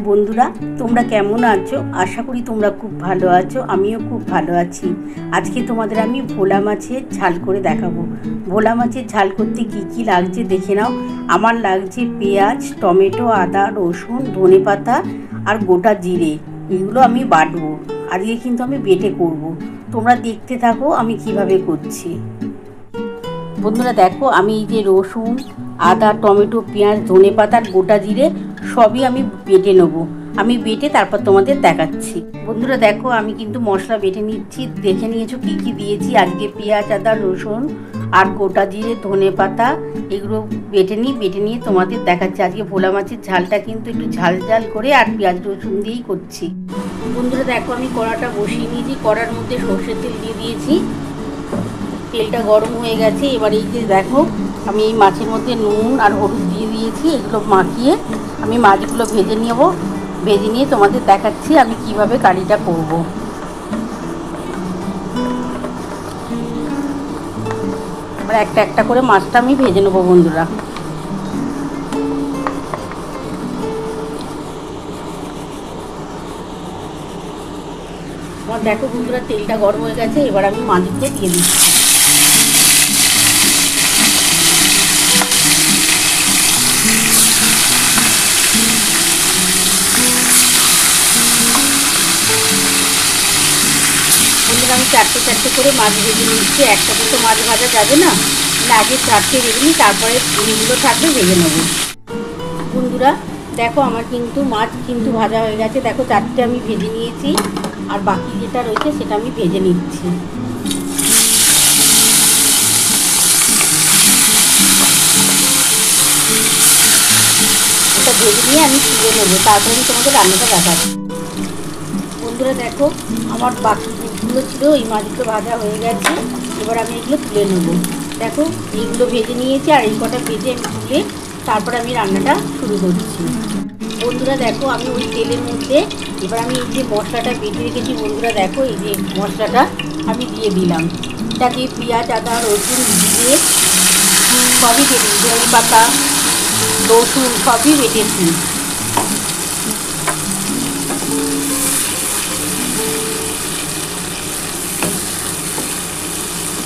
বন্ধুরা, তোমরা কেমন আছো? আশা করি তোমরা খুব ভালো আছো। আমিও খুব ভালো আছি। আজকে তোমাদের আমি ভোলা মাছের ঝাল করে দেখাবো। ভোলা মাছের ঝাল করতে কি কি লাগছে দেখে নাও। আমার লাগছে পেঁয়াজ, টমেটো, আদা, রসুন, ধনেপাতা আর গোটা জিরে। এগুলো আমি বাটবো। আজকে কিন্তু আমি বেটে করব। তোমরা দেখতে থাকো আমি কিভাবে করছি। বন্ধুরা দেখো, আমি এই যে রসুন, আদা, টমেটো, পেঁয়াজ, ধনেপাতা আর গোটা জিরে সবই আমি বেটে নেবো। আমি বেটে তারপর তোমাদের দেখাচ্ছি। বন্ধুরা দেখো, আমি কিন্তু মশলা বেটে নিচ্ছি। দেখে নিয়েছো কী কী দিয়েছি। আজকে পেঁয়াজ, আদা, রসুন আর গোটা জিরে, ধনেপাতা এগুলো বেটে নিয়ে তোমাদের দেখাচ্ছি। আজকে ভোলা মাছের ঝালটা কিন্তু একটু ঝাল ঝাল করে আর পেঁয়াজ রসুন দিয়েই করছি। বন্ধুরা দেখো, আমি কড়াটা বসিয়ে নিয়েছি। কড়ার মধ্যে সর্ষের তেল দিয়ে দিয়েছি। তেলটা গরম হয়ে গেছে। এবার এই যে দেখো, আমি এই মাছের মধ্যে নুন আর হলুদ দিয়ে দিয়েছি। এগুলো মাখিয়ে আমি মাছগুলো ভেজে নেব। ভেজে নিয়ে তোমাদের দেখাচ্ছি আমি কিভাবে কারিটা করব। এবার একটা একটা করে মাছটা আমি ভেজে নেবো বন্ধুরা। আমার দেখো বন্ধুরা, তেলটা গরম হয়ে গেছে। এবার আমি মাছগুলো দিয়ে দিচ্ছি। বন্ধুরা আমি চারটে চারটে করে মাছ ভেজে নিচ্ছি। একসাথে তো মাছ ভাজা যাবে না, আগে চারটে ভেজে নিই, তারপরে যেগুলো থাকবে ভেজে নেবো। বন্ধুরা দেখো, আমার কিন্তু মাছ কিন্তু ভাজা হয়ে গেছে। দেখো চারটে আমি ভেজে নিয়েছি, আর বাকি যেটা রয়েছে সেটা আমি ভেজে নিচ্ছি। এটা ভেজে নিয়ে আমি তুলে নেবো, তারপরে আমি তোমাদের রান্নাটা দেখাচ্ছি। বন্ধুরা দেখো, আমার বাকি যেগুলো ছিল ওই মাছগুলো ভাজা হয়ে গেছে। এবার আমি এগুলো তুলে নেবো। দেখো এইগুলো ভেজে নিয়েছি, আর এই কটা ভেজে আমি তুলে তারপর আমি রান্নাটা শুরু করছি। বন্ধুরা দেখো, আমি ওই তেলের মধ্যে এবার আমি এই যে মশলাটা বেটে রেখেছি, বন্ধুরা দেখো এই যে মশলাটা আমি দিয়ে দিলাম। এটাকে পেঁয়াজ, আদা, রসুন দিয়ে সবই বেটেছি, ধনেপাতা, রসুন সবই বেটেছি।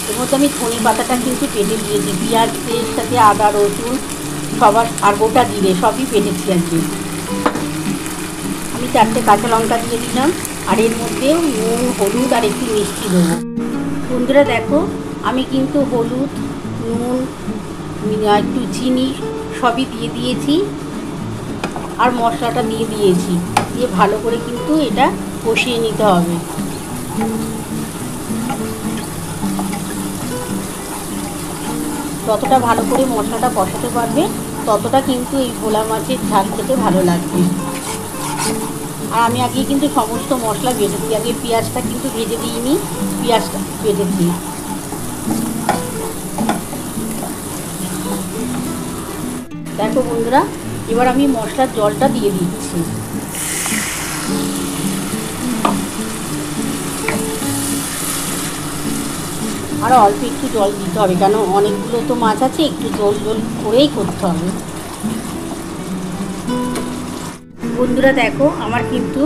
এর মধ্যে আমি ধনেপাতাটা কিন্তু পেটে দিয়েছি। পেঁয়াজের সাথে আদা, রসুন সবার আর গোটা জিরে সবই পেটেছি আজকে। আমি চারটে কাঁচা লঙ্কা দিয়ে দিলাম, আর এর মধ্যে নুন, হলুদ আর একটু মিষ্টি দেবো। বন্ধুরা দেখো, আমি কিন্তু হলুদ, নুন, একটু চিনি সবই দিয়ে দিয়েছি, আর মশলাটা দিয়ে দিয়েছি। দিয়ে ভালো করে কিন্তু এটা কষিয়ে নিতে হবে। যতটা ভালো করে মশলাটা কষাতে পারবে ততটা কিন্তু এই ভোলা মাছের ঝাল খেতে ভালো লাগবে। আর আমি আগে কিন্তু সমস্ত মশলা বেটেছি। আগে পেঁয়াজটা কিন্তু ভেজে দিইনি, পেঁয়াজটা বেটেছি। দেখো বন্ধুরা, এবার আমি মশলার জলটা দিয়ে দিচ্ছি। আর অল্প একটু জল দিতে হবে, কেন অনেকগুলো তো মাছ আছে, একটু জল জল করেই করতে হবে। বন্ধুরা দেখো, আমার কিন্তু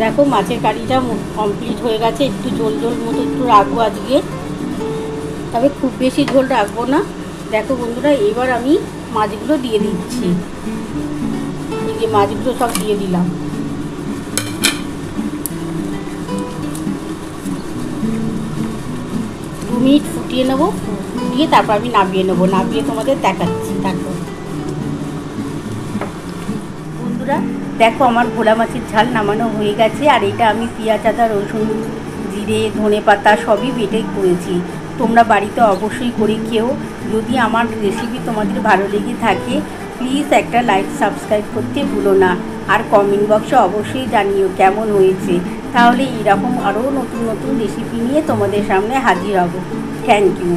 দেখো মাছের কারিটা কমপ্লিট হয়ে গেছে। একটু ঝোল ঝোল মতো একটু রাখবো আজকে, তবে খুব বেশি ঝোল রাখবো না। দেখো বন্ধুরা, এবার আমি মাছগুলো দিয়ে দিচ্ছি। এই যে মাছগুলো সব দিয়ে দিলাম। মিনিট ফুটিয়ে নেবো, ফুটিয়ে তারপর আমি নামিয়ে নেবো। নামিয়ে তোমাদের দেখাচ্ছি। দেখো বন্ধুরা দেখো, আমার ভোলা মাছের ঝাল নামানো হয়ে গেছে। আর এটা আমি পেঁয়াজ, আদা, রসুন, জিরে, ধনেপাতা সবই বেটে করেছি। তোমরা বাড়িতে অবশ্যই করে খেও। যদি আমার রেসিপি তোমাদের ভালো লেগে থাকে প্লিজ একটা লাইক, সাবস্ক্রাইব করতে ভুলো না। আর কমেন্ট বক্সে অবশ্যই জানিও কেমন হয়েছে। তাহলে এরকম আরও নতুন নতুন রেসিপি নিয়ে তোমাদের সামনে হাজির হব। Thank you.